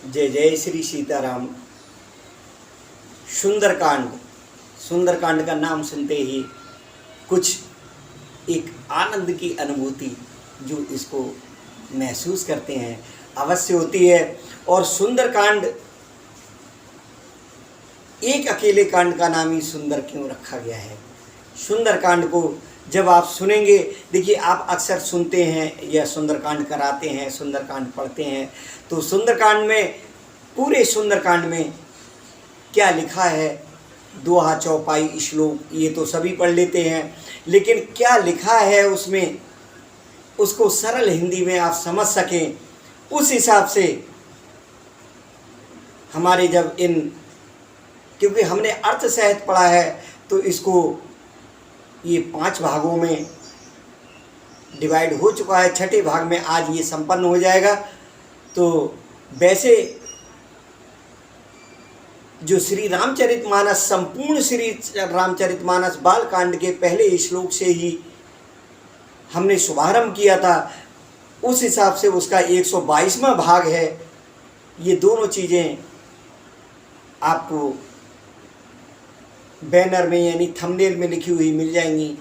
जय जय श्री सीताराम। सुंदरकांड। सुंदरकांड का नाम सुनते ही कुछ एक आनंद की अनुभूति जो इसको महसूस करते हैं अवश्य होती है। और सुंदरकांड एक अकेले कांड का नाम ही सुंदर क्यों रखा गया है। सुंदरकांड को जब आप सुनेंगे, देखिए आप अक्सर सुनते हैं या सुंदरकांड कराते हैं, सुंदरकांड पढ़ते हैं, तो सुंदरकांड में पूरे सुंदरकांड में क्या लिखा है, दोहा चौपाई श्लोक ये तो सभी पढ़ लेते हैं, लेकिन क्या लिखा है उसमें उसको सरल हिंदी में आप समझ सकें, उस हिसाब से हमारे जब क्योंकि हमने अर्थ सहित पढ़ा है तो इसको ये 5 भागों में डिवाइड हो चुका है। छठे भाग में आज ये संपन्न हो जाएगा। तो वैसे जो श्री रामचरितमानस, संपूर्ण श्री रामचरितमानस बालकांड के पहले श्लोक से ही हमने शुभारंभ किया था, उस हिसाब से उसका 122वां भाग है। ये दोनों चीज़ें आपको बैनर में यानी थंबनेल में लिखी हुई मिल जाएंगी,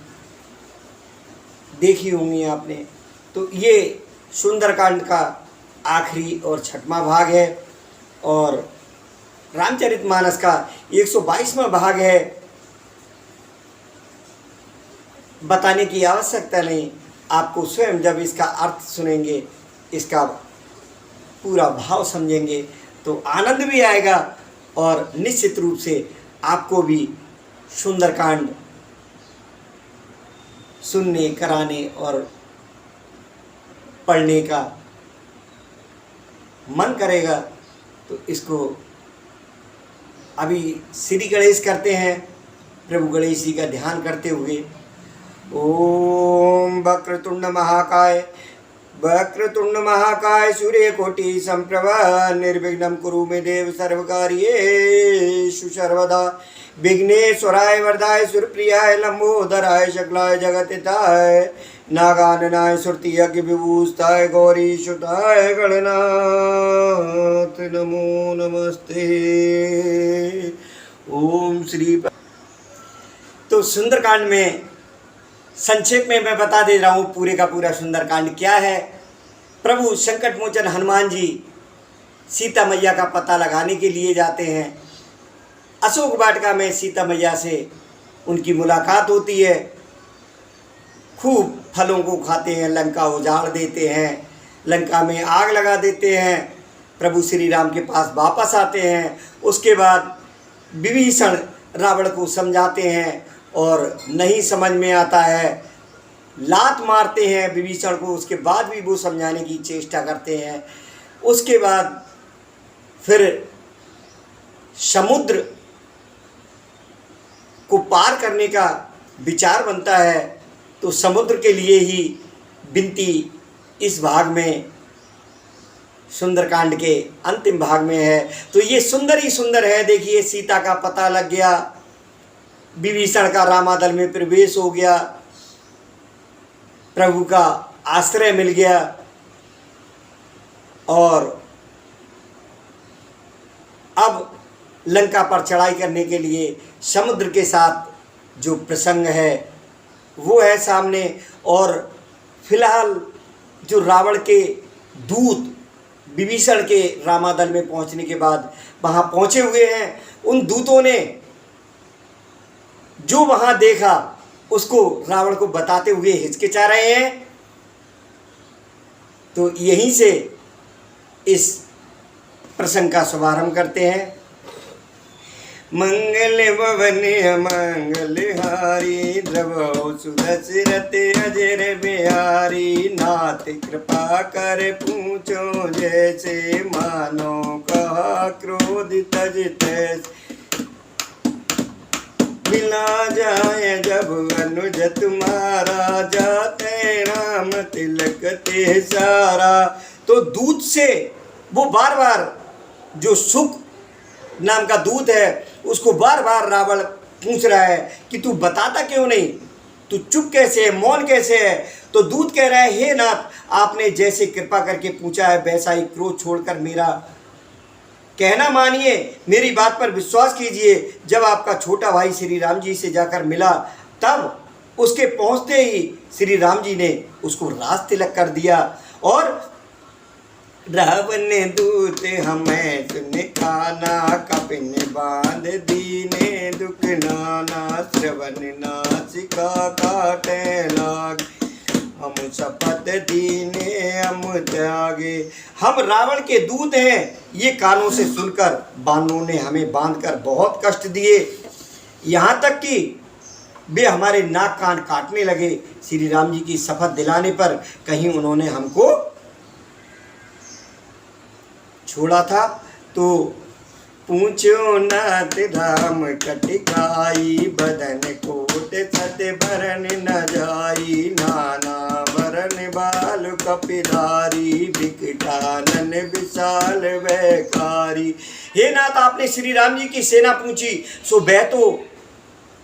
देखी होंगी आपने। तो ये सुंदरकांड का आखिरी और 6वां भाग है और रामचरितमानस का 122वां भाग है। बताने की आवश्यकता नहीं, आपको स्वयं जब इसका अर्थ सुनेंगे, इसका पूरा भाव समझेंगे तो आनंद भी आएगा और निश्चित रूप से आपको भी सुंदरकांड सुनने, कराने और पढ़ने का मन करेगा। तो इसको अभी श्री गणेश करते हैं, प्रभु गणेश जी का ध्यान करते हुए। ओम वक्रतुंड महाकाय सूर्यकोटि संप्रभा निर्विघ्नं कुरु मे देव सर्वकार्येषु सर्वदा। विघ्नेश्वराय वरदाय सुरप्रियाय लंबोदराय शकलाय जगत्हिताय नागाननाय सुरति यज्ञ विभूषिताय गौरी सुताय गणनाथ नमो नमस्ते। ओम श्री। तो सुंदरकांड में संक्षेप में मैं बता दे रहा हूँ पूरे का पूरा सुंदरकांड क्या है। प्रभु संकट मोचन हनुमान जी सीता मैया का पता लगाने के लिए जाते हैं। अशोक वाटिका में सीता मैया से उनकी मुलाकात होती है। खूब फलों को खाते हैं, लंका उजाड़ देते हैं, लंका में आग लगा देते हैं। प्रभु श्री राम के पास वापस आते हैं। उसके बाद विभीषण रावण को समझाते हैं और नहीं समझ में आता है, लात मारते हैं विभीषण को। उसके बाद भी वो समझाने की चेष्टा करते हैं। उसके बाद फिर समुद्र को पार करने का विचार बनता है। तो समुद्र के लिए ही विनती इस भाग में, सुंदरकांड के अंतिम भाग में है। तो ये सुंदर ही सुंदर है। देखिए, सीता का पता लग गया, विभीषण का रामादल में प्रवेश हो गया, प्रभु का आश्रय मिल गया और अब लंका पर चढ़ाई करने के लिए समुद्र के साथ जो प्रसंग है वो है सामने। और फिलहाल जो रावण के दूत विभीषण के रामादल में पहुंचने के बाद वहां पहुंचे हुए हैं। उन दूतों ने जो वहां देखा उसको रावण को बताते हुए हिचकिचा रहे हैं। तो यहीं से इस प्रसंग का शुभारंभ करते हैं। मंगल भवन मंगल हारी द्रवो सुदशरथ अजर बिहारी। नाथ कृपा कर पूछो जैसे मानो कहा क्रोध तज तैसे। मिला जाए जब अनुज तुम्हारा जाते राम तिलक ते सारा। तो दूत से वो बार बार जो सुख नाम का दूत है उसको बार बार रावण पूछ रहा है कि तू बताता क्यों नहीं, तू चुप कैसे है, मौन कैसे है। तो दूत कह रहा है, हे नाथ, आपने जैसे कृपा करके पूछा है वैसा ही क्रोध छोड़कर मेरा कहना मानिए, मेरी बात पर विश्वास कीजिए। जब आपका छोटा भाई श्री राम जी से जाकर मिला, तब उसके पहुंचते ही श्री राम जी ने उसको राज तिलक कर दिया। और रावण दूत हमें सुन खाना, कपिन बांध दीने दुख नाना, श्रवण नासिका काटे लाग, हम शपथ दीने हम त्यागे। हम रावण के दूत हैं, ये कानों से सुनकर बानों ने हमें बांधकर बहुत कष्ट दिए, यहाँ तक कि वे हमारे नाक कान काटने लगे। श्री राम जी की शपथ दिलाने पर कहीं उन्होंने हमको छोड़ा था। तो पूछो नाथ राम कटिकाई, बदन कोट सत भरन न जाई, नाना वरन बाल कपिलारी, विकटानन विशाल वैकारी। हे नाथ, आपने श्री राम जी की सेना पूछी, सो वह तो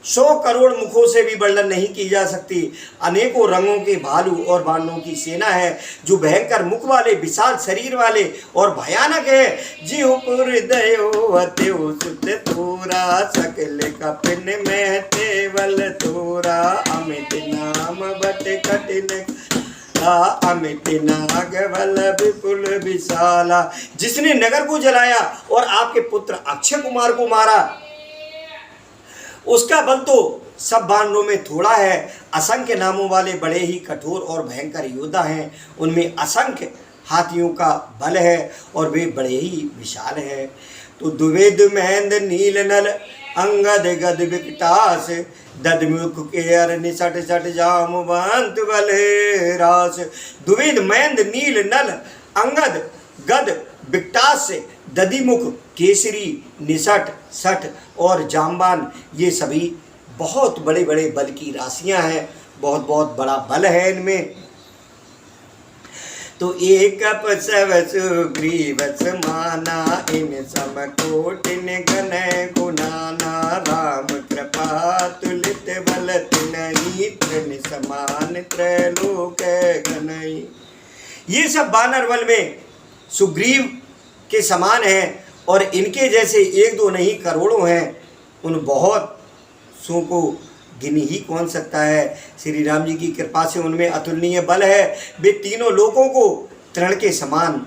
100 करोड़ मुखों से भी वर्णन नहीं की जा सकती। अनेकों रंगों के भालू और बानों की सेना है, जो भयंकर मुख वाले, विशाल शरीर वाले और भयानक है। जिहुपुर दयो अत्यो सुत तोरा, सकल कपिन में तेवल तोरा, अमित नाम बट कठिन अमित नागवल विपुल विशाला। जिसने नगर को जलाया और आपके पुत्र अक्षय कुमार को मारा, उसका बल तो सब बानरों में थोड़ा है। असंख्य नामों वाले बड़े ही कठोर और भयंकर योद्धा हैं, उनमें असंख्य हाथियों का बल है और वे बड़े ही विशाल हैं। तो द्विविध महेंद्र नील नल, अंगद गद विकटास, ददमुख के अर निसट सट जामवंत बले रास। द्विविध महेंद्र नील नल, अंगद गद विकटास, दधिमुख, केसरी, निसट, सठ और जामवान, ये सभी बहुत बड़े बड़े बल की राशियां हैं, बहुत बहुत बड़ा बल है इनमें। तो एक सब सुग्रीव माना, इन सम कोटिन गण गुनाना, राम कृपा तुलित बल तिनहि, त्रिन समान त्रैलोक गनई। ये सब बानर बल में सुग्रीव के समान हैं और इनके जैसे एक दो नहीं करोड़ों हैं। उन बहुत सो को गिन ही कौन सकता है। श्री राम जी की कृपा से उनमें अतुलनीय बल है। वे तीनों लोगों को तृण के समान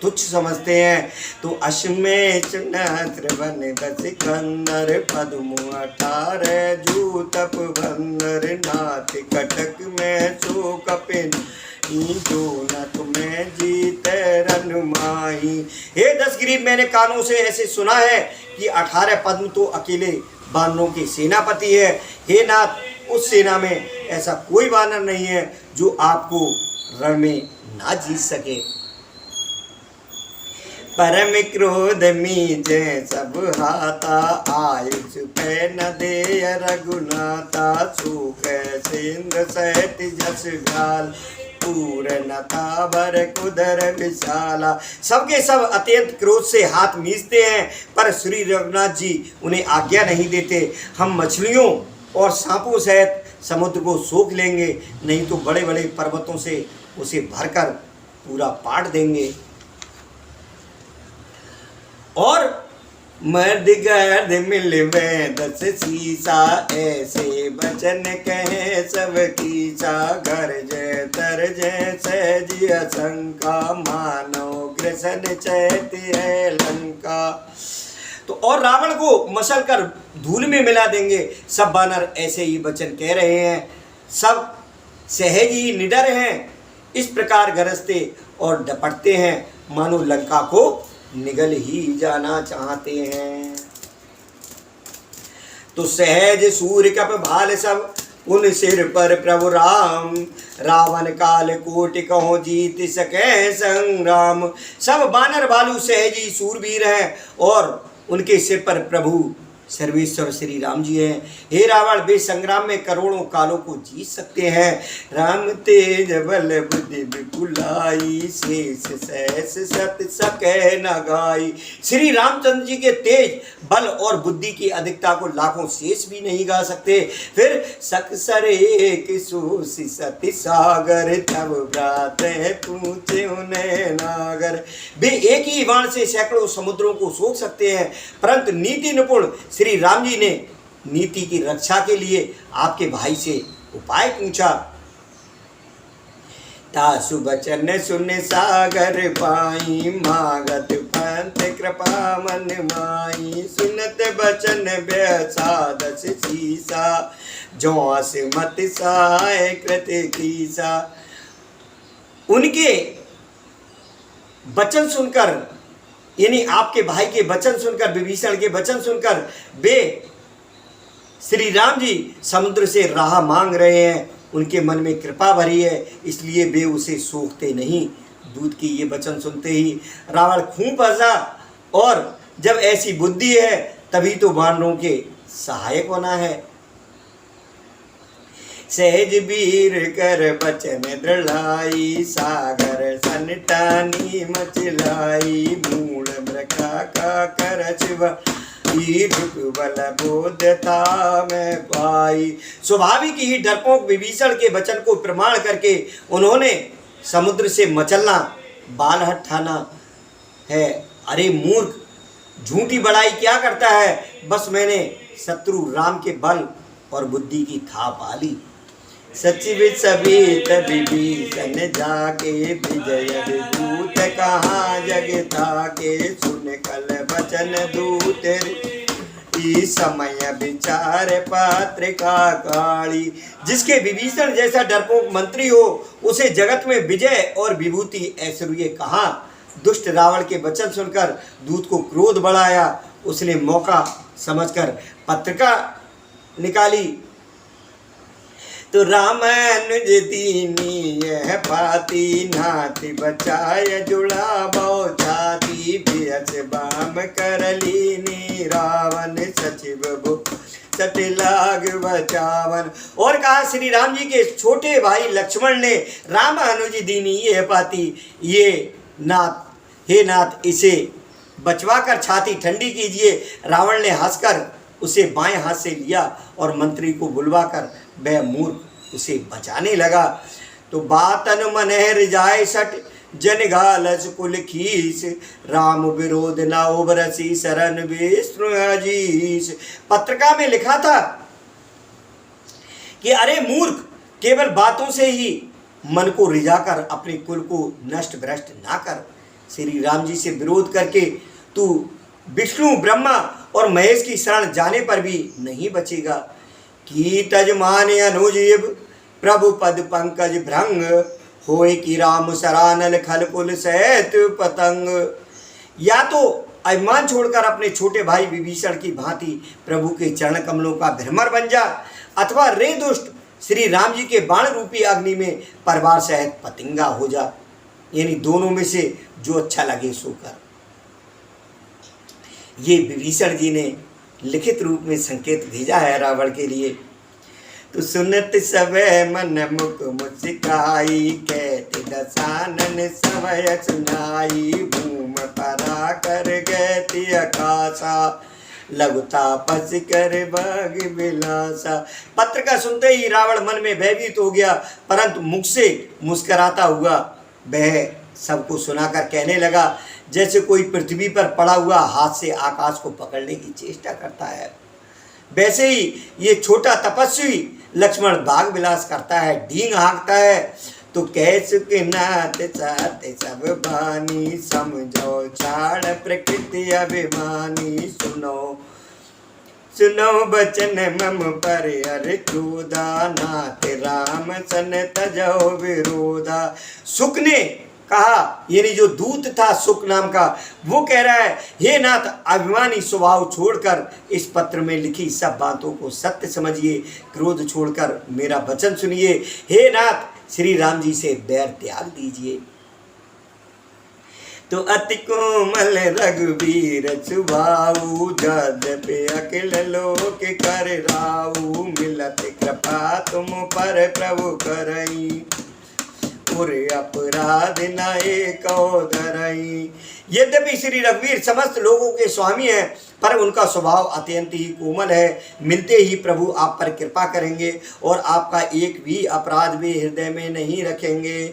तुच्छ समझते हैं। तो अश्वमेध त्रिवन दस कंदर, पद्म 18 जू तप बंदर, नाथ कटक में सो कपिन, जो न तुम्हें जीते रनुमाई। हे दशग्रीव, मैंने कानों से ऐसे सुना है कि 18 पद्म तो अकेले बानरों के सेनापति है। हे नाथ, उस सेना में ऐसा कोई वानर नहीं है जो आपको रण में ना जीत सके। परम क्रोध मीजे सब हाथा, आयुष पे न दे रघुनाथा, सूख सिंध सहित जस गाल, पूर्णता भर कुदर विशाला। सबके सब अत्यंत क्रोध से हाथ मीचते हैं, पर श्री रघुनाथ जी उन्हें आज्ञा नहीं देते। हम मछलियों और सांपों सहित समुद्र को सोख लेंगे, नहीं तो बड़े बड़े पर्वतों से उसे भरकर पूरा पाट देंगे। और मर्द गर्द मिलवे दस सीसा, ऐसे बचन कहे सब कीसा, घर जय तर जय सहज असंका, मानव ग्रसन चैत है लंका। तो और रावण को मसल कर धूल में मिला देंगे। सब बानर ऐसे ही वचन कह रहे हैं, सब सहज ही निडर हैं, इस प्रकार गरजते और डपटते हैं मानो लंका को निगल ही जाना चाहते हैं। तो सहज सूर्य कप भाल सब, उन सिर पर प्रभु राम, रावण काल कोटि कहो जीत सके संग्राम। सब बानर भालू सहजी सूरवीर हैं और उनके सिर पर प्रभु सर्वेश्वर श्री राम जी हैं। हे रावण, वे संग्राम में करोड़ों कालों को जीत सकते हैं। राम तेज बल बुद्धि विपुलाई, शेष सहस सत सकै न गाई। श्री रामचंद्र जी के तेज बल और बुद्धि की अधिकता को लाखों शेष भी नहीं गा सकते। फिर सकसर एक सोसी सति सागर, तब व्रात पूछे उन्हें नागर। वे एक ही बाण से सैकड़ों समुद्रों को सोख सकते हैं, परंतु नीति निपुण श्री राम जी ने नीति की रक्षा के लिए आपके भाई से उपाय पूछा। तासु बचन सुन सागर पाई, मागत पंथ कृपा मन माई। सुनत बचन व्यसादस सीसा, जोस मत सहाय कृत कीसा। उनके वचन सुनकर, यानी आपके भाई के वचन सुनकर, विभीषण के वचन सुनकर वे श्री राम जी समुद्र से राह मांग रहे हैं। उनके मन में कृपा भरी है, इसलिए वे उसे सोखते नहीं। दूत की ये वचन सुनते ही रावण खूब हंसा, और जब ऐसी बुद्धि है तभी तो वानरों के सहायक बना है। सहज वीर कर बचन दृढ़ाई, सागर सन टानी मचलाई। मूल मृका का करछव, बल बोधता में पाई। स्वाभाविक ही डरपोक विभीषण के वचन को प्रमाण करके उन्होंने समुद्र से मचलना, बाल हठाना है। अरे मूर्ख, झूठी बड़ाई क्या करता है? बस मैंने शत्रु राम के बल और बुद्धि की था पाली। सचिव सबित विभीषण जाके, विजय विभूत कहाँ जगता के। सुन कल वचन दूत इस समय विचार पत्रिका काली। जिसके विभीषण जैसा डरपोक मंत्री हो, उसे जगत में विजय और विभूति ऐश्वर्य कहाँ। दुष्ट रावण के वचन सुनकर दूत को क्रोध बढ़ाया। उसने मौका समझकर पत्रिका निकाली तो रामानुज दीनी यह पाती। नाति बचाय जुड़ा बहु छाती, बियस बाम कर लीनी रावण। सचिव भू सटिलाग बचावन। और कहा, श्री राम जी के छोटे भाई लक्ष्मण ने रामानुज दीनी यह पाती, ये नाथ, हे नाथ, इसे बचवा कर छाती ठंडी कीजिए। रावण ने हंसकर उसे बाएं हाथ से लिया और मंत्री को बुलवाकर वह मूर्ख उसे बचाने लगा। तो बातन मनहर जाय सट, जन घालस कुल खीस। राम विरोध ना उबरसी, शरण विष्णु अजीस। पत्रिका में लिखा था कि अरे मूर्ख, केवल बातों से ही मन को रिझाकर अपने कुल को नष्ट भ्रष्ट ना कर। श्री राम जी से विरोध करके तू विष्णु, ब्रह्मा और महेश की शरण जाने पर भी नहीं बचेगा। की तजमान अनुजीव, प्रभु पद पंकज भ्रंग। होए कि राम सरानल खलकुल सहित पतंग। या तो अभिमान छोड़कर अपने छोटे भाई विभीषण की भांति प्रभु के चरण कमलों का भ्रमर बन जा, अथवा रे दुष्ट श्री राम जी के बाण रूपी अग्नि में परिवार सहित पतंगा हो जा। यानी दोनों में से जो अच्छा लगे सो कर। ये विभीषण जी ने लिखित रूप में संकेत भेजा है रावण के लिए। तो सुनत सवै मन मुख मुस्काई, कहते दसानन सवय सुनाई। भूम परा कर गति आकाशा, लघुता पस कर भाग विलासा। पत्र का सुनते ही रावण मन में भयभीत हो गया, परंतु मुख से मुस्कराता हुआ वह सबको सुनाकर कहने लगा, जैसे कोई पृथ्वी पर पड़ा हुआ हाथ से आकाश को पकड़ने की चेष्टा करता है, वैसे ही ये छोटा तपस्वी लक्ष्मण भाग विलास करता है, ढींग हाँकता है। तो कैसे के नाथ साथ सब बानी, समझो छाड़ प्रकृति अभिमानी। सुनो सुनो बचन मम पर अर क्रोधा, नाथ राम सन तजो विरोधा। सुख ने कहा, यानी जो दूत था सुख नाम का, वो कह रहा है, हे नाथ, अभिमानी स्वभाव छोड़कर इस पत्र में लिखी सब बातों को सत्य समझिए, क्रोध छोड़कर मेरा वचन सुनिए। हे नाथ, श्री राम जी से बैर त्याग दीजिए। तो अति कोमल रघुवीर सुभाऊ, जद्यपि अखिल लोक कर राऊ, मिलत कृपा तुम पर प्रभु करई, और अपराध न एको धरई। यद्यपि श्री रघुवीर समस्त लोगों के स्वामी हैं, पर उनका स्वभाव अत्यंत ही कोमल है। मिलते ही प्रभु आप पर कृपा करेंगे और आपका एक भी अपराध भी हृदय में नहीं रखेंगे।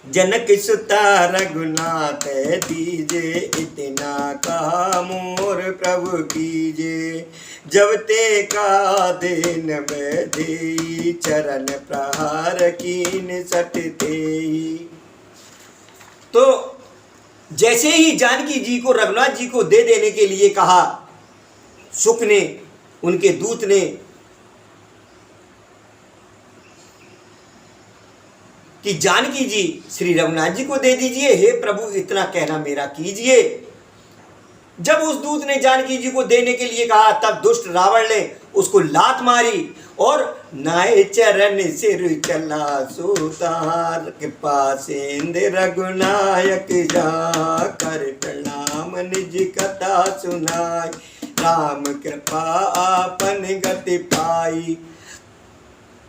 जनक सुता रघुनाथ दीजे, इतना कहा मोर प्रभु कीजे, जब ते का दिन में देई, चरण प्रहार कीन सटते। तो जैसे ही जानकी जी को रघुनाथ जी को दे देने के लिए कहा, सुख ने, उनके दूत ने, कि जानकी जी श्री रघुनाथ जी को दे दीजिए, हे प्रभु इतना कहना मेरा कीजिए। जब उस दूत ने जानकी जी को देने के लिए कहा, तब दुष्ट रावण ने उसको लात मारी और नाय चरण सिर चला सुतार, कृपा सेंद रघुनायक जा, कर प्रणाम निज कथा सुनाई, राम कृपा आपन गति पाई।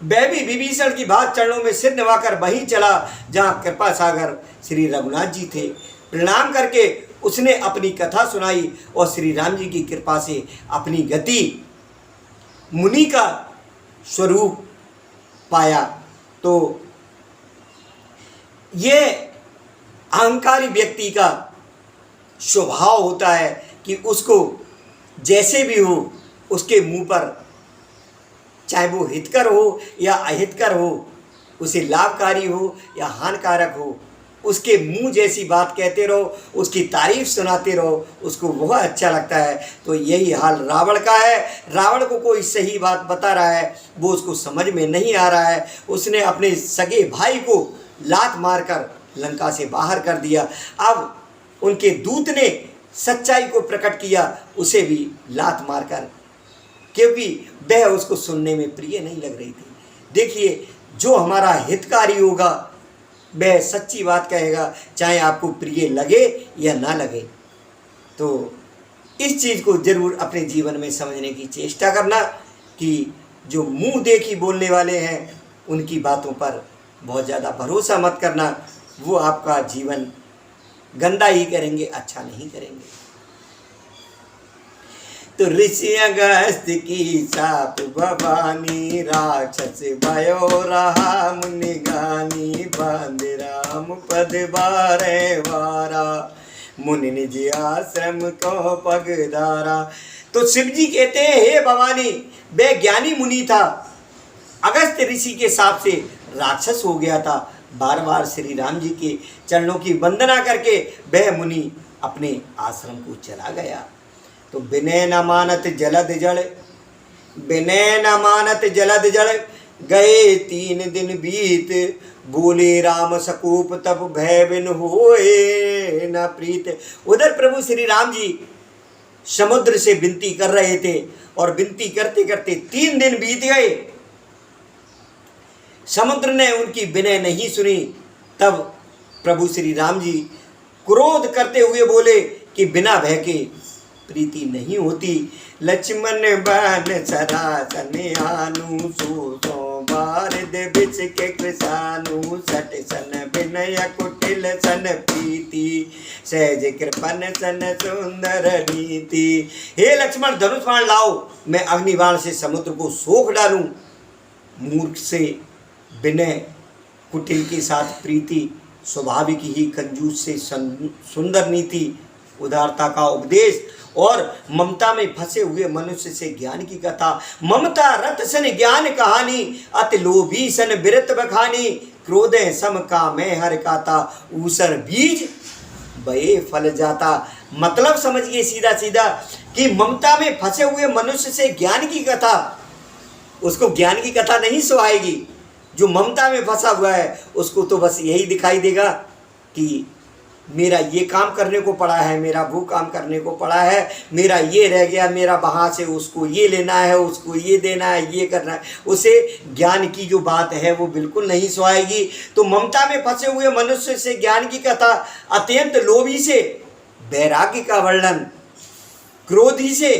वह भी विभीषण की बात चरणों में सिर निभाकर वहीं चला जहां कृपा सागर श्री रघुनाथ जी थे। प्रणाम करके उसने अपनी कथा सुनाई और श्री राम जी की कृपा से अपनी गति, मुनि का स्वरूप पाया। तो ये अहंकारी व्यक्ति का स्वभाव होता है कि उसको जैसे भी हो, उसके मुंह पर चाहे वो हितकर हो या अहितकर हो, उसे लाभकारी हो या हानिकारक हो, उसके मुंह जैसी बात कहते रहो, उसकी तारीफ सुनाते रहो, उसको बहुत अच्छा लगता है। तो यही हाल रावण का है। रावण को कोई सही बात बता रहा है, वो उसको समझ में नहीं आ रहा है। उसने अपने सगे भाई को लात मारकर लंका से बाहर कर दिया। अब उनके दूत ने सच्चाई को प्रकट किया, उसे भी लात मारकर, क्योंकि वह उसको सुनने में प्रिय नहीं लग रही थी। देखिए, जो हमारा हितकारी होगा वह सच्ची बात कहेगा, चाहे आपको प्रिय लगे या ना लगे। तो इस चीज़ को जरूर अपने जीवन में समझने की चेष्टा करना कि जो मुंह देखी बोलने वाले हैं उनकी बातों पर बहुत ज़्यादा भरोसा मत करना। वो आपका जीवन गंदा ही करेंगे, अच्छा नहीं करेंगे। तो ऋषि अगस्त की साप भवानी, राक्षस भयो रहा मुनि गानी, बांध राम पद बारे वारा, मुनि निज आश्रम को पगधारा। तो शिव जी कहते हैं, हे भवानी, वह ज्ञानी मुनि था, अगस्त ऋषि के साप से राक्षस हो गया था। बार बार श्री राम जी के चरणों की वंदना करके वह मुनि अपने आश्रम को चला गया। तो विनय न मानत जलद जड़, विनय न मानत जलद जड़, गए 3 दिन बीत, बोले राम सकूप तब भय बिन होए न प्रीत। उधर प्रभु श्री राम जी समुद्र से विनती कर रहे थे और विनती करते करते 3 दिन बीत गए। समुद्र ने उनकी विनय नहीं सुनी। तब प्रभु श्री राम जी क्रोध करते हुए बोले कि बिना भय के प्रीति नहीं होती। लक्ष्मण बन सरासन आनु, सो बार दे बिच के कृषानु, सट सन विनय कुटिल सन प्रीति, सहज कृपन सन सुंदर नीति। हे लक्ष्मण, धनुष बाण लाओ, मैं अग्निबाण से समुद्र को सोख डालूं। मूर्ख से विनय, कुटिल के साथ प्रीति, स्वाभाविक ही कंजूस से सुंदर नीति, उदारता का उपदेश और ममता में फंसे हुए मनुष्य से ज्ञान की कथा। ममता रत सन ज्ञान कहानी, अति लोभी सन बिरत बखानी, क्रोधे सम का मैं हर काता, ऊसर बीज बये फल जाता। मतलब समझिए सीधा सीधा कि ममता में फंसे हुए मनुष्य से ज्ञान की कथा, उसको ज्ञान की कथा नहीं सुहाएगी। जो ममता में फंसा हुआ है उसको तो बस यही दिखाई देगा कि मेरा ये काम करने को पड़ा है, मेरा वो काम करने को पड़ा है, मेरा ये रह गया, मेरा वहाँ से उसको ये लेना है, उसको ये देना है, ये करना है, उसे ज्ञान की जो बात है वो बिल्कुल नहीं सुहाएगी। तो ममता में फंसे हुए मनुष्य से ज्ञान की कथा, अत्यंत लोभी से वैराग्य का वर्णन, क्रोधी से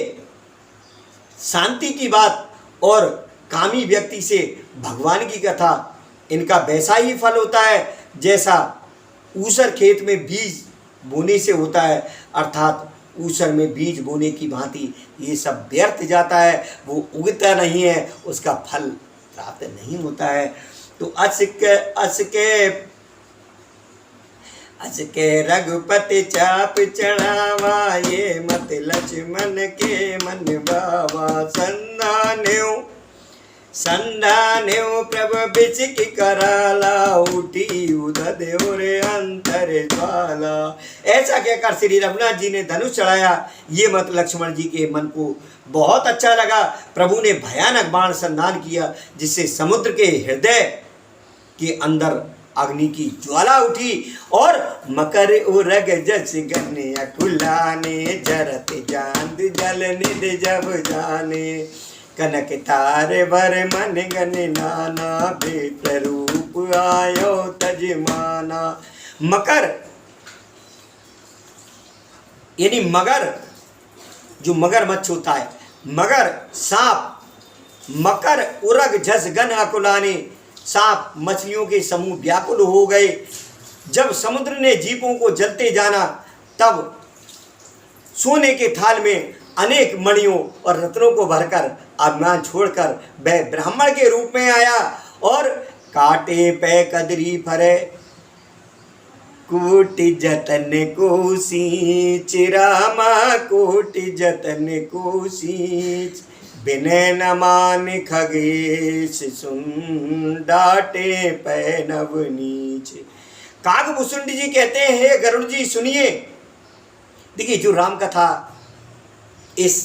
शांति की बात और कामी व्यक्ति से भगवान की कथा, इनका वैसा ही फल होता है जैसा ऊसर खेत में बीज बोने से होता है, अर्थात ऊसर में बीज बोने की भांति ये सब व्यर्थ जाता है, वो उगता नहीं है, उसका फल प्राप्त नहीं होता है। तो अस के रघुपति चाप चढ़ावा, ये मत लक्ष्मण के मन बाबा, संधान्यो प्रभ बिचक कराला, उठी उदद और अंतर ज्वाला। ऐसा कहकर श्री रघुनाथ जी ने धनुष चढ़ाया। ये मत लक्ष्मण जी के मन को बहुत अच्छा लगा। प्रभु ने भयानक बाण संधान किया, जिससे समुद्र के हृदय के अंदर अग्नि की ज्वाला उठी और मकर उरग जस गने अकुलाने, जरत चांद जल निध जब जाने, कनक तार बर मन गन नाना, बेत्र रूप आयो तजमाना। मकर यानी मगर, जो मगरमच्छ होता है, मगर सांप, मकर उरग झस गन अकुलाने, सांप मछलियों के समूह व्याकुल हो गए। जब समुद्र ने जीपों को जलते जाना, तब सोने के थाल में अनेक मणियों और रत्नों को भरकर अभिमान छोड़कर वह ब्राह्मण के रूप में आया और काटे पे कदरी फरे, कोटि जतन को सींच रामा, कोटि जतन को सींच, बिने न मान खगेश सुन, डाटे पे नव नीच। काकभूषुंड जी कहते हैं, हे गरुड़ जी सुनिए। देखिए, जो राम कथा इस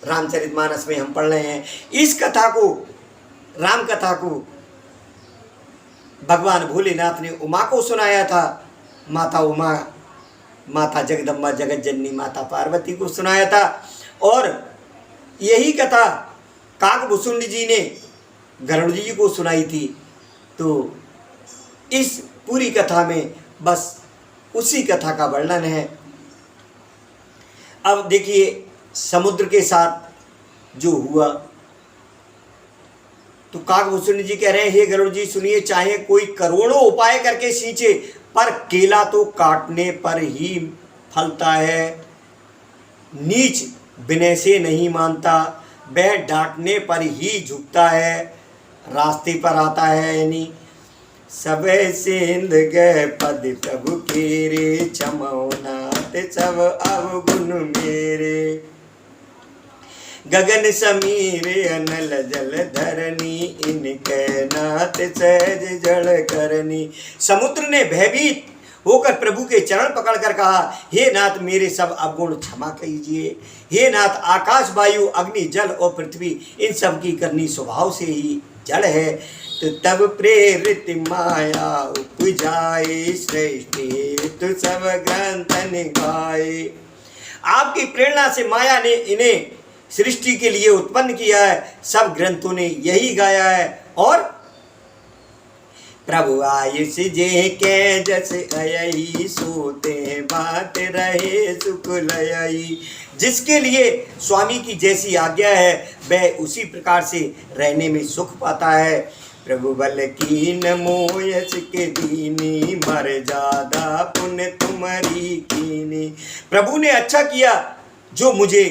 रामचरितमानस में हम पढ़ रहे हैं, इस कथा को, राम कथा को भगवान भोलेनाथ ने उमा को सुनाया था। माता उमा, माता जगदम्बा जगत जननी माता पार्वती को सुनाया था। और यही कथा काकभूषुंड जी ने गरुड़ जी को सुनाई थी। तो इस पूरी कथा में बस उसी कथा का वर्णन है। अब देखिए, समुद्र के साथ जो हुआ, तो काकभूषुंड जी कह रहे हैं, हे गरुड़ जी सुनिए, चाहे कोई करोड़ों उपाय करके सींचे, पर केला तो काटने पर ही फलता है। नीच विनय से नहीं मानता, वह डांटने पर ही झुकता है, रास्ते पर आता है। यानी सबे सिंध गए पद प्रभु केरे, क्षमौनाथ सब अवगुण मेरे, गगन समीरे अनल जल धरनी, इनके नाथ सहज जड़ करनी। समुद्र ने भयभीत होकर प्रभु के चरण पकड़कर कहा, हे नाथ मेरे सब अवगुण क्षमा कीजिए। हे नाथ, आकाश वायु अग्नि जल और पृथ्वी, इन सब की करनी स्वभाव से ही जड़ है। तो तब प्रेरित माया उपजाए, सृष्टि तो सब ग्रंथन गाए। आपकी प्रेरणा से माया ने इन्हें सृष्टि के लिए उत्पन्न किया है, सब ग्रंथों ने यही गाया है। और प्रभु आयुष जे के जस अयई, सोते बात रहे सुख लयई। जिसके लिए स्वामी की जैसी आज्ञा है, वह उसी प्रकार से रहने में सुख पाता है। प्रभु बल कीन मोयस के दीनी, मर जादा पुण्य तुम्हारी कीनी। प्रभु ने अच्छा किया जो मुझे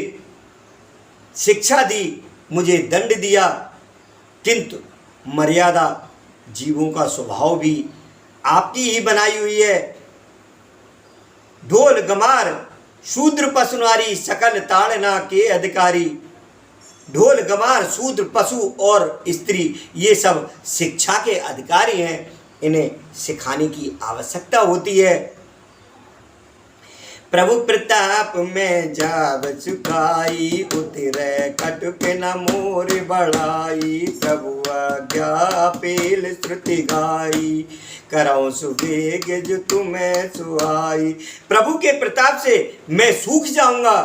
शिक्षा दी, मुझे दंड दिया, किंतु मर्यादा जीवों का स्वभाव भी आपकी ही बनाई हुई है। ढोल गमार शूद्र पशु नारी, सकल ताड़ना के अधिकारी। ढोल गमार शूद्र पशु और स्त्री, ये सब शिक्षा के अधिकारी हैं, इन्हें सिखाने की आवश्यकता होती है। प्रभु प्रताप में जाब चुकाई, उतरे कटुक न मोर बढ़ाई। प्रभु आज्ञा पेल श्रुति गाई, कराऊं सुवेग जो तुम्हें सुहाई। प्रभु के प्रताप से मैं सूख जाऊंगा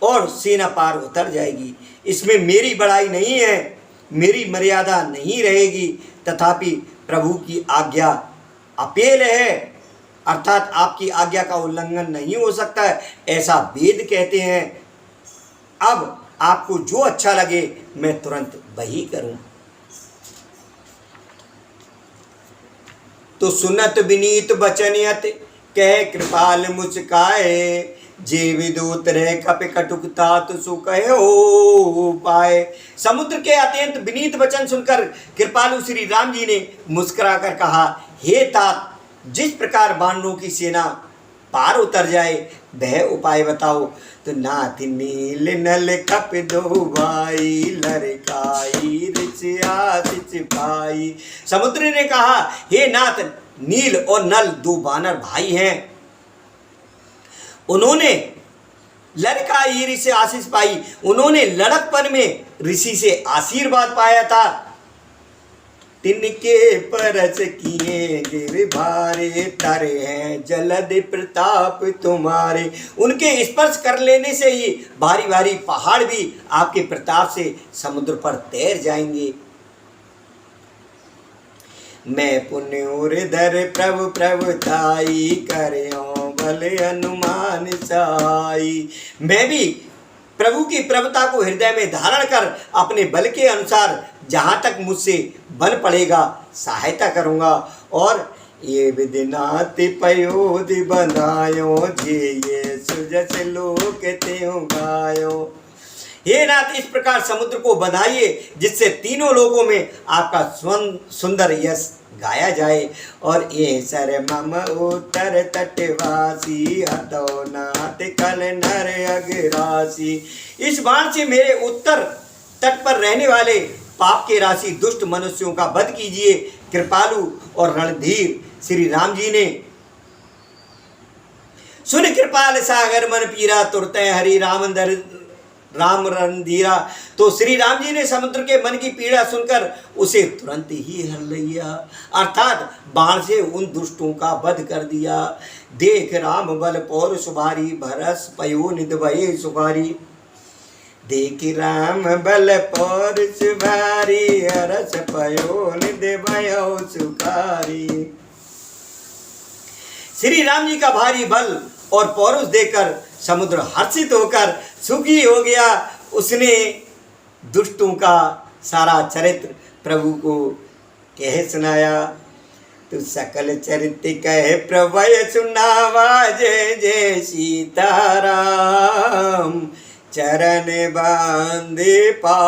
और सेना पार उतर जाएगी। इसमें मेरी बड़ाई नहीं है, मेरी मर्यादा नहीं रहेगी, तथापि प्रभु की आज्ञा अपेल है, अर्थात आपकी आज्ञा का उल्लंघन नहीं हो सकता है, ऐसा वेद कहते हैं। अब आपको जो अच्छा लगे मैं तुरंत वही करूं। तो सुनत विनीत बचनियत कह कृपाल मुस्काए, जे विदूत रह कपि कटुकता तो सु कहे हो पाए। समुद्र के अत्यंत विनीत वचन सुनकर कृपालु श्री राम जी ने मुस्कुरा कर कहा, हे तात, जिस प्रकार वानरों की सेना पार उतर जाए वह उपाय बताओ। तो नाथ नील नल कप दो भाई, लड़काई रिच आसिच पाई। समुद्र ने कहा, हे नाथ, नील और नल दो वानर भाई हैं, उन्होंने लड़काई ऋषि से आशीष पाई, उन्होंने लड़कपन में ऋषि से आशीर्वाद पाया था। तिनके परस किए गिर भारे, तरे हैं जलद प्रताप तुम्हारे। उनके स्पर्श कर लेने से ही भारी भारी पहाड़ भी आपके प्रताप से समुद्र पर तैर जाएंगे। मैं पुण्य उर्धर प्रभु प्रभुताई, करें बल अनुमान साई। मैं भी प्रभु की प्रभुता को हृदय में धारण कर अपने बल के अनुसार जहाँ तक मुझसे बन पड़ेगा सहायता करूँगा। और ये विदिनाति पयोधि बंधायो, जे ये सुजस लोक त्यों गायो। हे नाथ, इस प्रकार समुद्र को बंधाइए जिससे तीनों लोकों में आपका सुंदर यश गाया जाए। और ये सर मम उत्तर तटवासी, हतो नाथ कल नर अग्रासी। इस बाण से मेरे उत्तर तट पर रहने वाले पाप के राशि दुष्ट मनुष्यों का वध कीजिए। कृपालु और रणधीर श्री राम जी ने सुन कृपाल सागर मन पीरा, तुरते हरि राम रणधीरा। तो श्री राम जी ने समुद्र के मन की पीड़ा सुनकर उसे तुरंत ही हर लिया, अर्थात बाण से उन दुष्टों का वध कर दिया। देख राम बल पौर सुभारी, भरस पयो निध भये सुभारी। देख राम बल पौर सुभारी, हरस पयो निध भयो सुखारी। श्री राम जी का भारी बल और पौरुष देकर समुद्र हर्षित होकर सुखी हो गया। उसने दुष्टों का सारा चरित्र प्रभु को कह सुनाया। तो सकल चरित्र कहे प्रभय सुनावा, जय जय सीताराम। चरण बांधे पा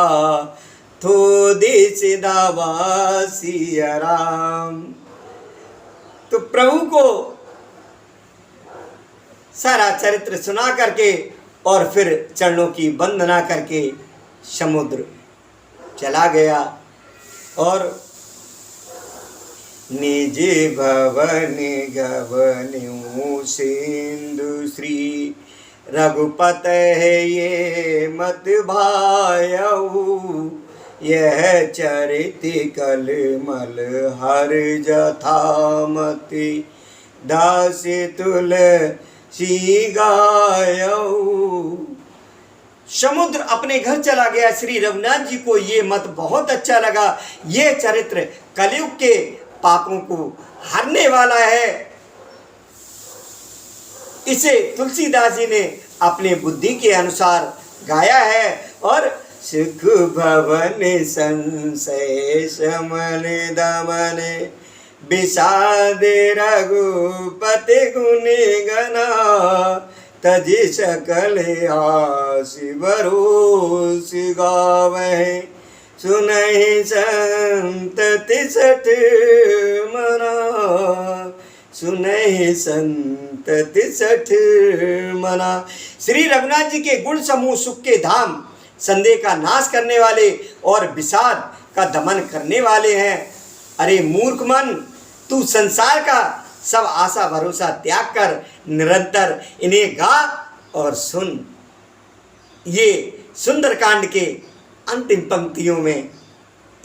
थो देश दावा सिया राम। तो प्रभु को सारा चरित्र सुना करके और फिर चरणों की वंदना करके समुद्र चला गया। और निज भवन गवन्यु सिंधु श्री, रघुपत है ये मत भायऊ। यह चरित कलमल हर जथामति, दास तुलसी गायऊ। समुद्र अपने घर चला गया। श्री रघुनाथ जी को ये मत बहुत अच्छा लगा। ये चरित्र कलयुग के पापों को हरने वाला है। इसे तुलसीदास जी ने अपने बुद्धि के अनुसार गाया है। और सुख भवन संशय शमन दमन, विषाद रघुपति गुण गना। तजि सकल आसि भरोस गावै, सुनहि संतति सठ मना। सुनहि संतति सठ मना। श्री रघुनाथ जी के गुण समूह सुख के धाम, संदेह का नाश करने वाले और विषाद का दमन करने वाले हैं। अरे मूर्ख मन, तू संसार का सब आशा भरोसा त्याग कर निरंतर इन्हें गा और सुन। ये सुंदरकांड के अंतिम पंक्तियों में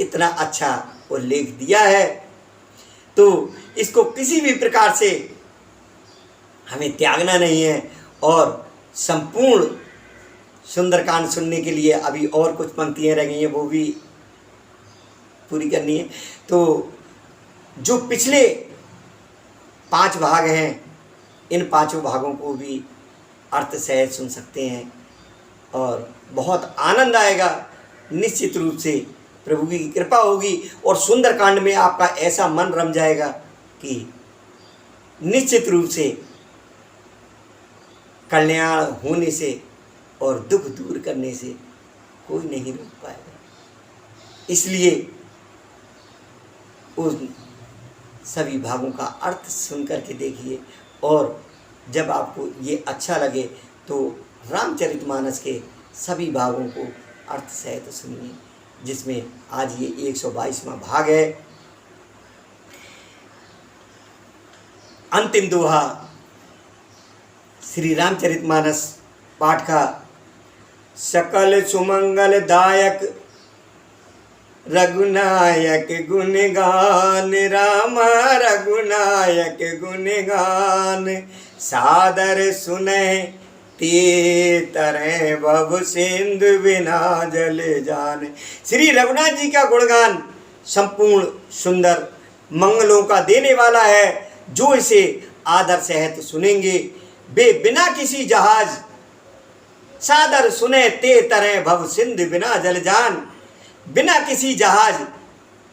इतना अच्छा उल्लेख दिया है। तो इसको किसी भी प्रकार से हमें त्यागना नहीं है। और संपूर्ण सुंदरकांड सुनने के लिए अभी और कुछ पंक्तियाँ रह गई हैं, वो भी पूरी करनी है। तो जो पिछले 5 भाग हैं, इन 5 भागों को भी अर्थ सहज सुन सकते हैं और बहुत आनंद आएगा। निश्चित रूप से प्रभु की कृपा होगी और सुंदरकांड में आपका ऐसा मन रम जाएगा कि निश्चित रूप से कल्याण होने से और दुख दूर करने से कोई नहीं रोक पाएगा। इसलिए उन सभी भागों का अर्थ सुन करके देखिए, और जब आपको ये अच्छा लगे तो रामचरितमानस के सभी भागों को अर्थ सहित सुनिए, जिसमें आज ये 122वां भाग है। अंतिम दोहा श्री रामचरितमानस पाठ का। सकल सुमंगल दायक रघुनायक गुणगान, राम रघुनायक गुणगान, सादर सुने ते तरह भव सिंधु बिना जल जान। श्री रघुनाथ जी का गुणगान संपूर्ण सुंदर मंगलों का देने वाला है। जो इसे आदर सहित सुनेंगे वे बिना किसी जहाज, सादर सुने ते तरह भव सिंधु बिना जल जान, बिना किसी जहाज,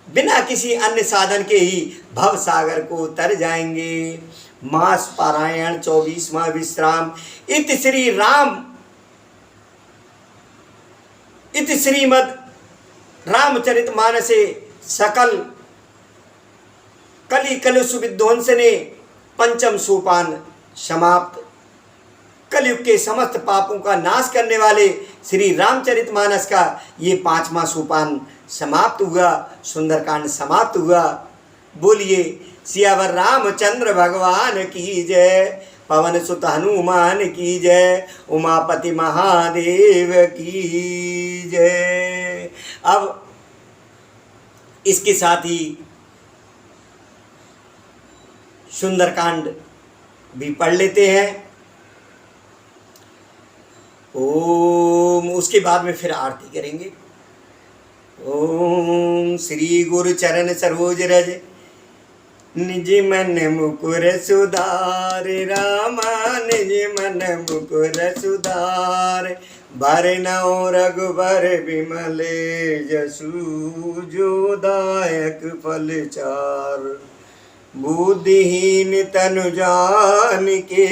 बिना किसी अन्य साधन के ही भव सागर को तर जाएंगे। मास पारायण 24वां विश्राम। इति श्री राम, इति श्रीमद रामचरितमानसे सकल कलि कलुष विध्वंसने पंचम सोपान समाप्त। कलयुग के समस्त पापों का नाश करने वाले श्री रामचरितमानस का ये 5वां सोपान समाप्त हुआ, सुंदरकांड समाप्त हुआ। बोलिए सियावर रामचंद्र भगवान की जय, पवन सुत हनुमान की जय, उमापति महादेव की जय। अब इसके साथ ही सुंदरकांड भी पढ़ लेते हैं। ओम, उसके बाद में फिर आरती करेंगे। ओम श्री गुरु चरण सरोज रज, निज मन मुकुर सुधार, रामा निज मन मुकुर सुधार, भरनौ रघुबर बिमले जसु, जो दायक फल चार। बुद्धिहीन तनु जान के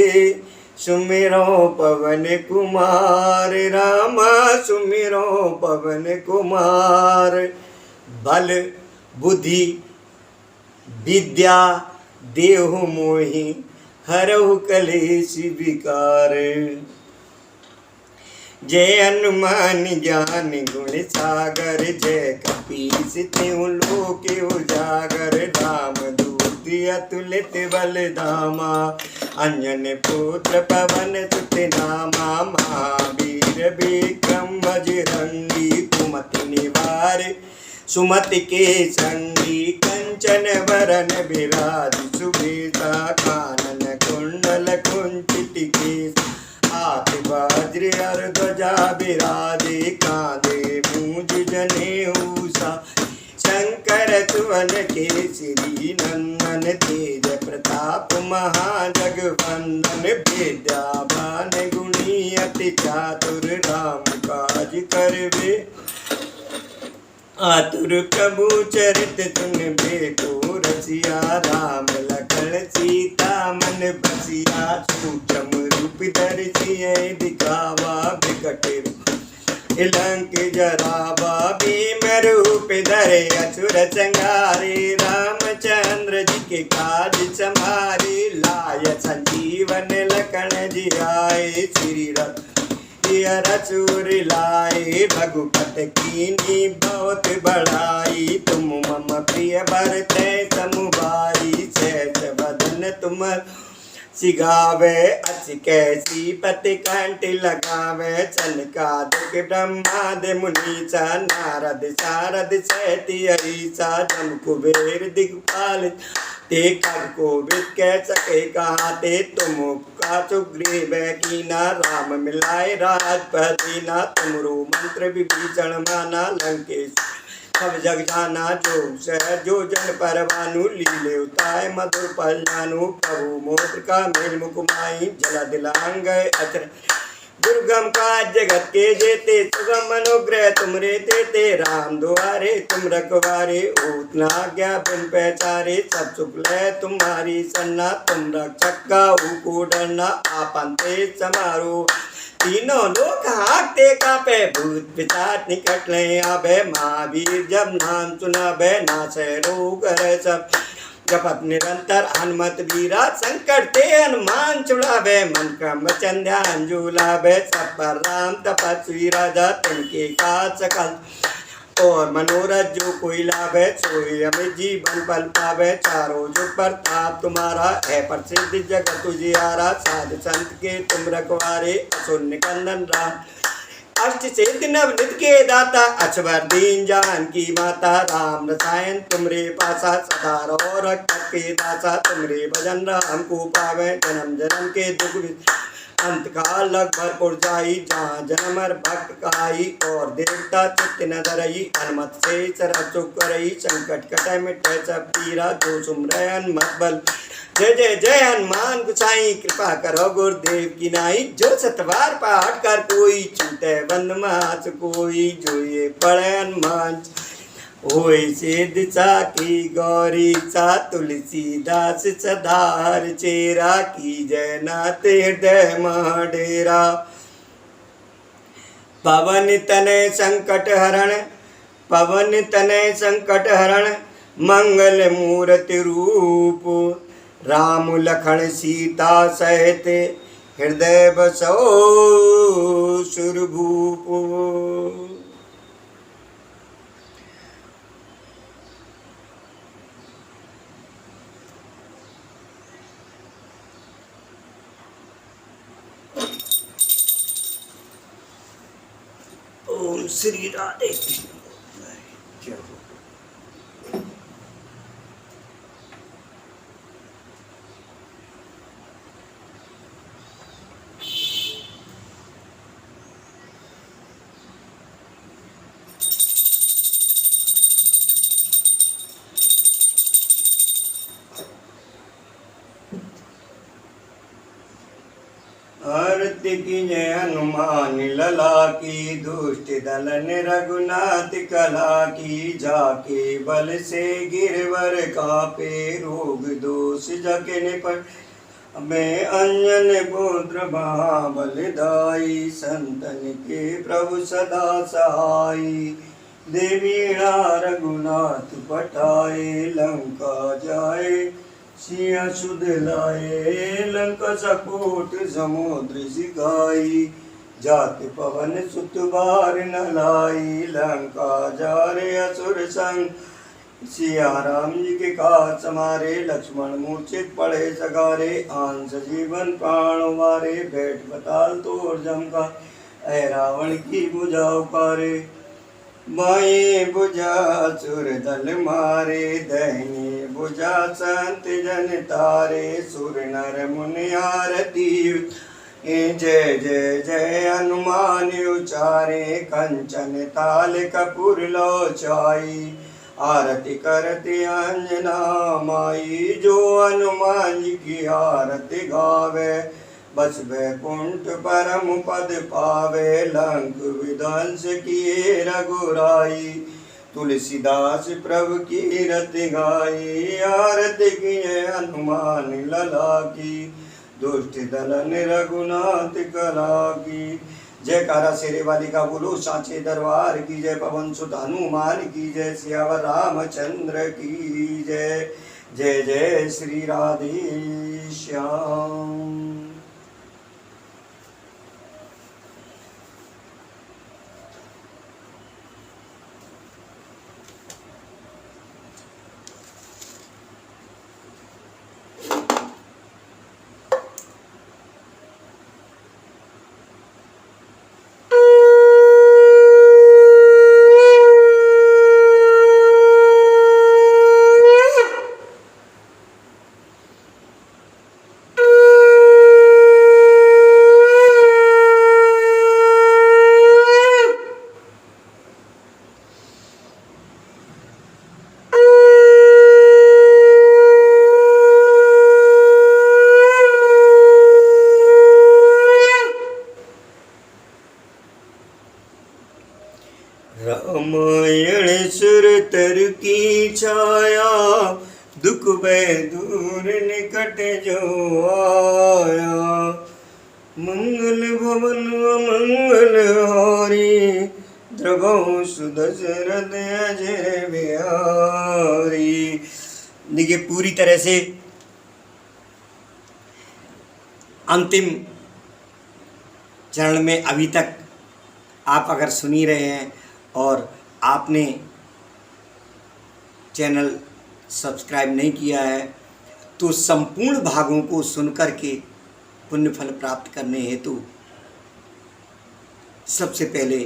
सुमिरो पवन कुमार, रामा सुमिरो पवन कुमार। बल बुद्धि विद्या देहु मोहि, हरहु कलेश विकार। जय हनुमान ज्ञान गुण सागर, जय कपीस तिहु लोक उजागर। राम दूत अतुलित बल धामा, अंजन पुत्र पवन सुत नामा। महावीर विक्रम बजरंगी, कुमति निवार सुमति के संगी। कंचन वरन विराज सुबेसा, कानन कुंडल कुंचित केश। हाथ वज्र और ध्वजा विराजे, कांधे मूंज जनेऊसा। शंकर सुवन केसरी नंदन, तेज प्रताप महाजगवंदन। विद्यावान गुणी अति चातुर, राम काज करबे आतुर। प्रभु चरित सुनबे को रसिया, राम लखन सीता मन बसिया। सूक्ष्म रूप धरि दिखावा, विकट लंक जरावा। भीम रूप धरे असुर संहारे, रामचंद्र जी के काज संभारे। लाय संजीवन लखन जियाए, श्री रसूर लाए। रघुपति कीन्ही बहुत बड़ाई, तुम मम प्रिय भरते समुभाई। सहज बदन तुम सिगावे अच्छी कैसी पति कंठ लगावे चनका दुख ब्रह्मादि मुनीचा नारद शारद सैती अरीसा जम कुबेर दिग्पाल ते कर को कह सके कहाते तुम का सुग्रीव कीना राम मिलाए राजपति ना तुमरो मंत्र विभीषण माना लंकेश सब जग जाना जो जन परवानु लीले उताय मधुर पल जानू प्रभु मोत्र का मेल मुकुमाई जला दिलांग अचर दुर्गम का जगत के जेते सुगम अनुग्रह तुमरे देते राम दुआरे तुम रखवारे उतना क्या बिन पहचारे सब सुख ले तुम्हारी सन्ना तुम रक्षक का को डरना आपन तेज समारो तीनों लोग हाँकते कापे भूत पिशाच निकट ले आबे महावीर जब नाम सुनाबे नासे रोग हरे सब जपत निरंतर हनुमत वीरा संकट ते हनुमान छुड़ावे मन का वचन ध्यान झूलावे सब पर राम तपस्वी राजा तिनके का सकल और मनोरथ जो कोई लाभे सोई हमें जीवन पल पावे चारों जुग पर ताप तुम्हारा है प्रसिद्ध जगत तुझियारा साध संत के तुम रखवारे असुर निकंदन राम अष्ट सिद्धि नवनिध के दाता अक्षर दीन जान की माता राम रसायन तुमरे पासा सदा रहो रक्षक के दासा तुमरे भजन राम को पावे जन्म जन्म के दुख अंत काल लग भरपुर जाई जहाँ जन्मर भक्त काई और देवता चित्त न धरई हनुमत से सरह चुप करई संकट कटय मिटय सब पीरा जो सुमरय हनुमत बल जय जय जय हनुमान गुसाई कृपा करो गुरुदेव की नाई जो सतवार पाठ कर कोई छूटे बंद मास कोई जो ये पढ़े हनुमान होय सिद्ध की गौरी सा तुलसीदास सदार चेरा की जय नाथ हृदय डेरा पवन तनय संकट हरण मंगल मूर्ति रूप राम लखन सीता सहित हृदय बसो सुरभूप। ओम श्री राधे कृष्ण। आरती की जय हनुमान लला की दुष्ट दलन रघुनाथ कला की जाके बल से गिरवर कापे रोग दोष जके निपट मैं अंजन पुत्र महाबलदाई संतन के प्रभु सदा सहाई देवीणा रघुनाथ पटाए लंका जाए सिया सुध लाए लंका सकोट समुद्र सिखाई जाति पवन सुत बार न लाई लंका जारे असुर संग सिया राम जी के काज समारे लक्ष्मण मूर्छित पड़े सगारे आंस जीवन प्राण वारे बैठ बताल तोड़ जमका ऐ रावण की बुझा उकारे बाएं बुझा असुर दल मारे दाहिने बुझा संत जन तारे सुर नर मुनि आरती जय जय जय हनुमान उचारे कंचन ताल कपूर लोचाई आरती करती अंजना माई जो हनुमान जी की आरती गावे बस वैकुंठ परम पद पावे लंक विध्वंस किए रघुराई तुलसीदास प्रभु की रति गाई आरती किए हनुमान लला की दुष्ट दलन रघुनाथ कला की। जयकारा शेरे वाली का बोलो सांचे दरबार की जय पवन सुत हनुमान की जय सियावर रामचंद्र की जय जय जय श्री राधे श्याम। सुरतर की छाया, दुख भय दूर निकट जो आया। मंगल भवन मंगल हारी, द्रवहु सुदशरथ अजर बिहारी। देखिए पूरी तरह से अंतिम चरण में अभी तक आप अगर सुन ही रहे हैं और आपने चैनल सब्सक्राइब नहीं किया है तो संपूर्ण भागों को सुनकर के पुण्य फल प्राप्त करने हेतु सबसे पहले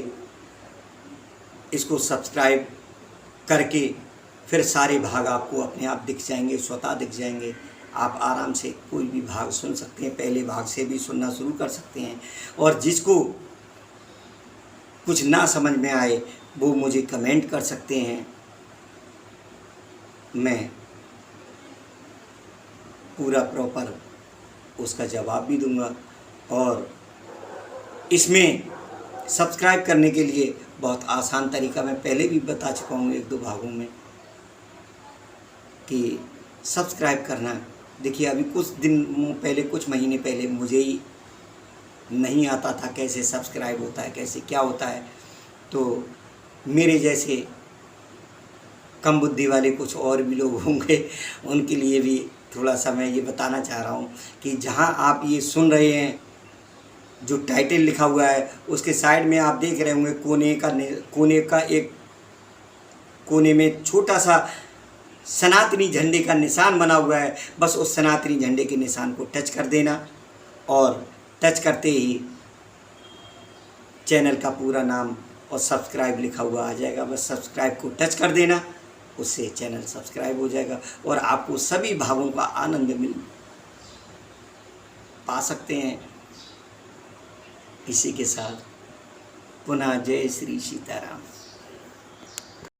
इसको सब्सक्राइब करके फिर सारे भाग आपको अपने आप दिख जाएंगे, स्वतः दिख जाएंगे। आप आराम से कोई भी भाग सुन सकते हैं, पहले भाग से भी सुनना शुरू कर सकते हैं। और जिसको कुछ ना समझ में आए वो मुझे कमेंट कर सकते हैं, मैं पूरा प्रॉपर उसका जवाब भी दूंगा। और इसमें सब्सक्राइब करने के लिए बहुत आसान तरीका मैं पहले भी बता चुका हूँ 1-2 भागों में कि सब्सक्राइब करना। देखिए अभी कुछ दिन पहले, कुछ महीने पहले मुझे ही नहीं आता था कैसे सब्सक्राइब होता है, कैसे क्या होता है। तो मेरे जैसे कम बुद्धि वाले कुछ और भी लोग होंगे, उनके लिए भी थोड़ा सा मैं ये बताना चाह रहा हूँ कि जहाँ आप ये सुन रहे हैं, जो टाइटल लिखा हुआ है उसके साइड में आप देख रहे होंगे एक कोने में छोटा सा सनातनी झंडे का निशान बना हुआ है। बस उस सनातनी झंडे के निशान को टच कर देना और टच करते ही चैनल का पूरा नाम और सब्सक्राइब लिखा हुआ आ जाएगा। बस सब्सक्राइब को टच कर देना, उससे चैनल सब्सक्राइब हो जाएगा और आपको सभी भागों का आनंद पा सकते हैं। इसी के साथ पुनः जय श्री सीताराम।